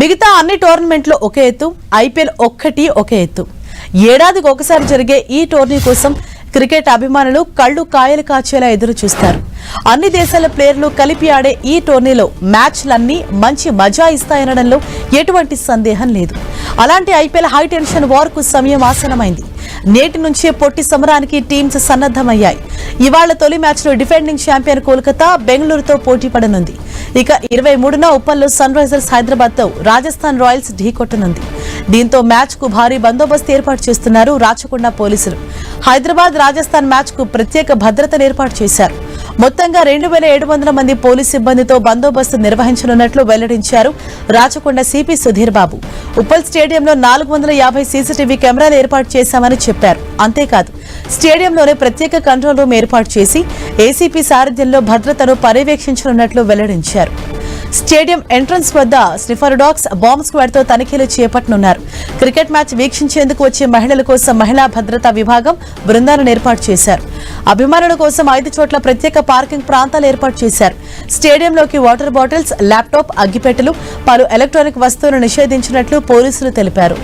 మిగతా అన్ని టోర్నమెంట్లో ఒకే ఎత్తు, ఐపీఎల్ ఒక్కటి ఒకే ఎత్తు. ఏడాదికి ఒకసారి జరిగే ఈ టోర్నీ కోసం క్రికెట్ అభిమానులు కళ్ళు కాయలు కాచేలా ఎదురు చూస్తారు. అన్ని దేశాల ప్లేయర్లు కలిపి ఆడే ఈ టోర్నీలో మ్యాచ్లన్నీ మంచి మజా ఇస్తాయనడంలో ఎటువంటి సందేహం లేదు. అలాంటి ఐపీఎల్ హై టెన్షన్ వార్ కు సమయం ఆసనమైంది. నేటి నుంచే పొట్టి సమరానికి టీమ్స్ సన్నద్దమయ్యాయి. ఇవాళ తొలి మ్యాచ్ లో డిఫెండింగ్ ఛాంపియన్ కోల్కతా బెంగళూరుతో పోటీ పడనుంది. ఇక 23న ఉప్పల్లో సన్ రైజర్స్ హైదరాబాద్ తో రాజస్థాన్ రాయల్స్ ఢీకొట్టనుంది. దీంతో మ్యాచ్ కు భారీ బందోబస్తు ఏర్పాటు చేస్తున్నారు రాచకొండ పోలీసులు. హైదరాబాద్ రాజస్థాన్ మ్యాచ్ కు ప్రత్యేక భద్రతను ఏర్పాటు చేశారు. మొత్తంగా 2700 మంది పోలీసు సిబ్బందితో బందోబస్తు నిర్వహించనున్నట్లు వెల్లడించారు రాచకొండ సిపి సుధీర్ బాబు. ఉప్పల్ స్టేడియంలో 450 సీసీటీవీ కెమెరాలు ఏర్పాటు చేశామని చెప్పారు. అంతేకాదు స్టేడియంలోనే ప్రత్యేక కంట్రోల్ రూమ్ ఏర్పాటు చేసి ఏసీపీ సారథ్యంలో భద్రతను పర్యవేక్షించనున్నట్లు వెల్లడించారు. స్టేడియం ఎంట్రన్స్ వద్ద స్నిఫర్ డాగ్స్, బాంబ్ స్క్వాడ్ తో తనిఖీలు చేపట్టనున్నారు. క్రికెట్ మ్యాచ్ వీక్షించేందుకు వచ్చే మహిళల కోసం మహిళా భద్రతా విభాగం బృందాలను ఏర్పాటు చేశారు. అభిమానుల కోసం 5 చోట్ల ప్రత్యేక పార్కింగ్ ప్రాంతాలు ఏర్పాటు చేశారు. స్టేడియంలోకి వాటర్ బాటిల్స్, ల్యాప్టాప్, అగ్గిపెట్టెలు, పలు ఎలక్ట్రానిక్ వస్తువులను నిషేధించినట్లు పోలీసులు తెలిపారు.